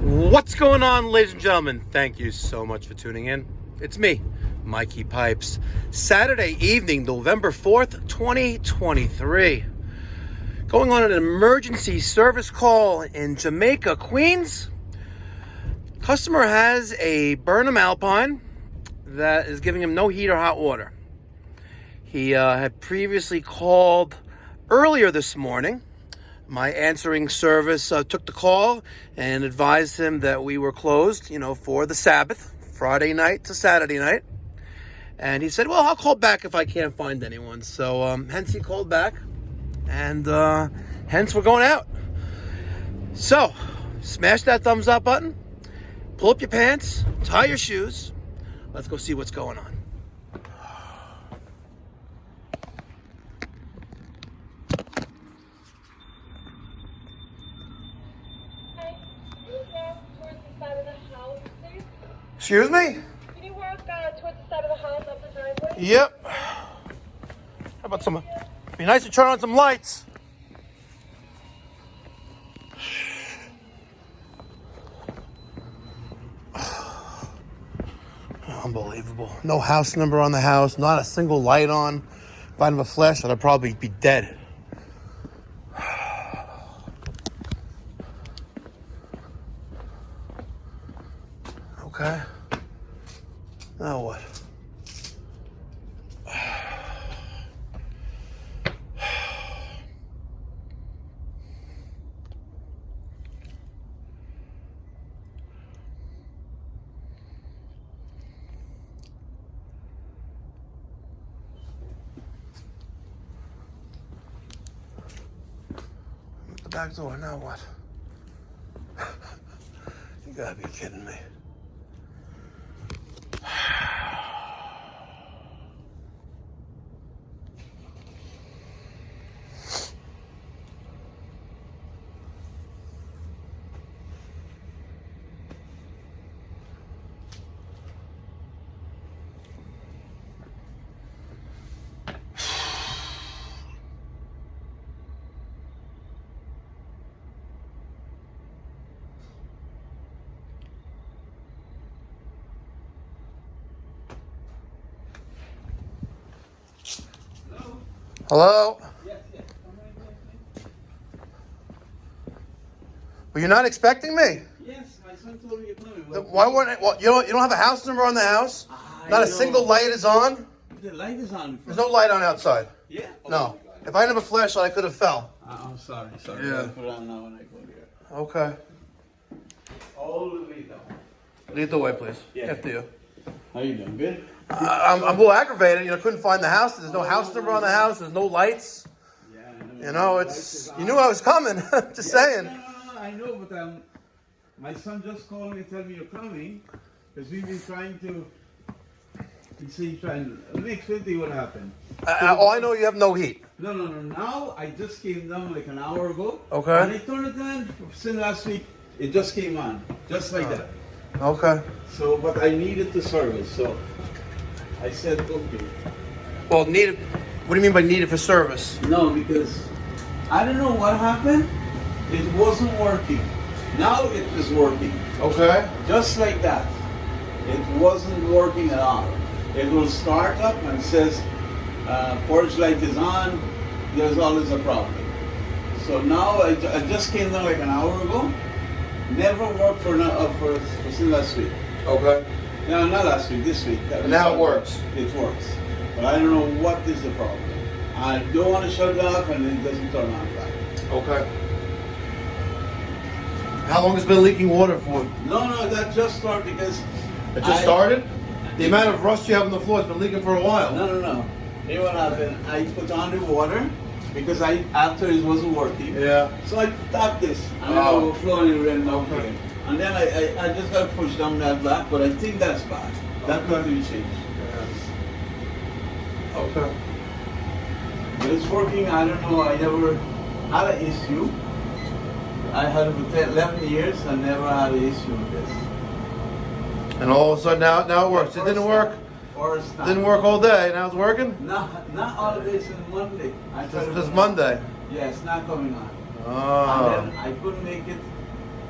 What's going on, ladies and gentlemen? Thank you so much for tuning in. It's me, Mikey Pipes. Saturday evening, November 4th, 2023. Going on an emergency service call in Jamaica, Queens. Customer has a Burnham Alpine that is giving him no heat or hot water. He had previously called earlier this morning. My answering service took the call and advised him that we were closed, for the Sabbath, Friday night to Saturday night. And he said, well, I'll call back if I can't find anyone. So hence he called back, and hence we're going out. So smash that thumbs up button, pull up your pants, tie your shoes. Let's go see what's going on. Excuse me? Can you walk towards the side of the house up the driveway? Yep. How about some? Be nice to turn on some lights. Unbelievable. No house number on the house, not a single light on. If I didn't have a flashlight, I'd probably be dead. Okay. Now what? The back door, now what? You gotta be kidding me. Hello? Yes. Were you not expecting me? Yes, my son told me you're coming. Why weren't I? Well, you don't have a house number on the house? Not a single light is on? The light is on. There's no light on outside. Yeah? No. If I didn't have a flashlight, I could have fell. I'm sorry. Yeah. I'll put it on now when I go there. Okay. All the way down. Lead the way, please. Yeah. After you. How you doing? Good? I'm a little aggravated. Couldn't find the house. There's no house number on the house. There's no lights. Yeah, It's... You knew I was coming. Just saying. No, I know, but my son just called me to tell me you're coming, because we've been trying to see, let me explain to you what happened. All I know, you have no heat. No. Now, I just came down like an hour ago. Okay. And I turned it on since last week. It just came on, just like that. Okay. So, but I needed to service, so I said, okay. Well, needed... What do you mean by needed for service? No, because I don't know what happened. It wasn't working. Now it is working. Okay. Just like that. It wasn't working at all. It will start up and it says porch light is on. There's always a problem. So now I just came down like an hour ago. Never worked for since last week. Okay. No, not last week. This week. Now it works. It works. But I don't know what is the problem. I don't want to shut it off and it doesn't turn on back. Okay. How long has it been leaking water for? No, that just started because... It just started? The amount of rust you have on the floor has been leaking for a while. No. Here what happened, I put on the water because after it wasn't working. Yeah. So I tapped this and then overflowing and ran down here. And then I just got to push down that back, but I think that's bad. That got to be changed. Yeah. Okay. But it's working, I don't know, I never had an issue. I had it for 11 years and never had an issue with this. And all of a sudden now it works. It didn't work. First time. Didn't work all day. Now it's working? Not all of this is Monday. This Monday. Yeah, it's not coming on. Oh. And then I couldn't make it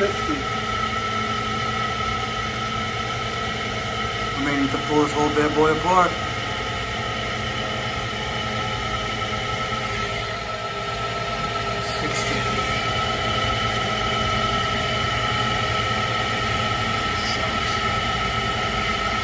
60. I may need to pull this whole bad boy apart. 60.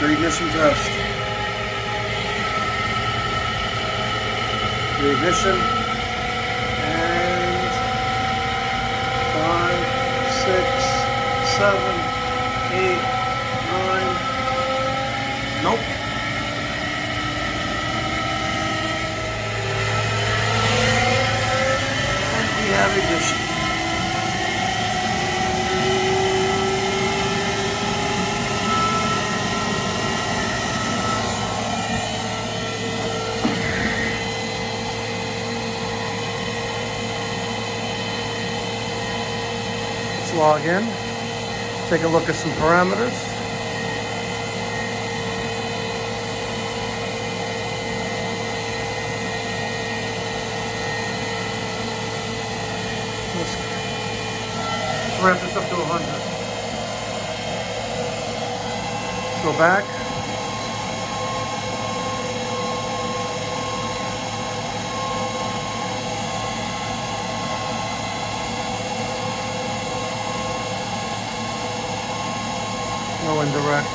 Reignition test. Reignition. And 5, 6, 7, 8, 9. Nope. And we have ignition. Log in, take a look at some parameters. Let's ramp this up to 100. Go back. No indirect.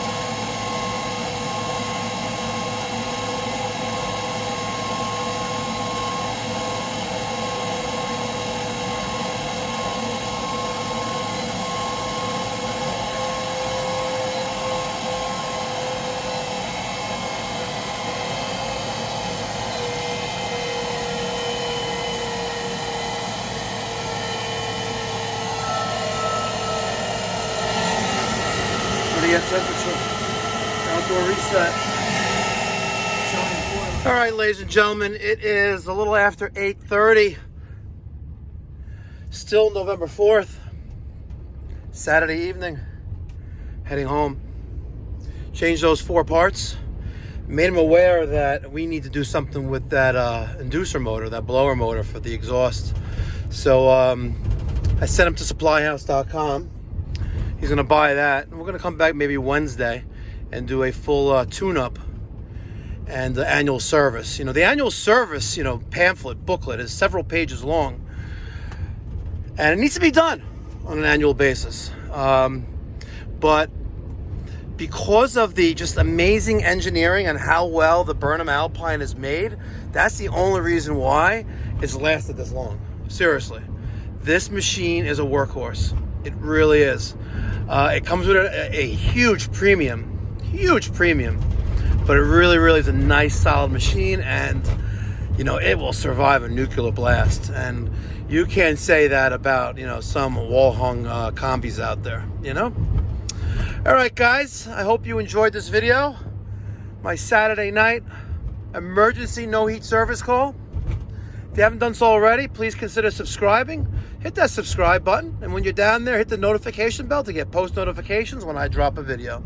Temperature. Outdoor reset. All right, ladies and gentlemen, it is a little after 8:30. Still November 4th, Saturday evening. Heading home. Changed those 4 parts. Made him aware that we need to do something with that inducer motor, that blower motor for the exhaust. So I sent him to supplyhouse.com. He's gonna buy that, and we're gonna come back maybe Wednesday and do a full tune-up and the annual service. You know, the annual service, pamphlet, booklet is several pages long, and it needs to be done on an annual basis. But because of the just amazing engineering and how well the Burnham Alpine is made, that's the only reason why it's lasted this long. Seriously, this machine is a workhorse. It really is. It comes with a huge premium, but it really is a nice, solid machine, and it will survive a nuclear blast. And you can't say that about some wall-hung combis out there. All right, guys. I hope you enjoyed this video. My Saturday night emergency no heat service call. If you haven't done so already, please consider subscribing. Hit that subscribe button, and when you're down there, hit the notification bell to get post notifications when I drop a video,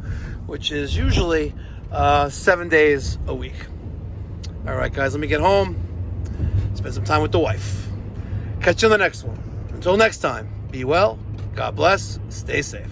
which is usually 7 days a week. All right, guys, let me get home, spend some time with the wife. Catch you on the next one. Until next time, be well, God bless, stay safe.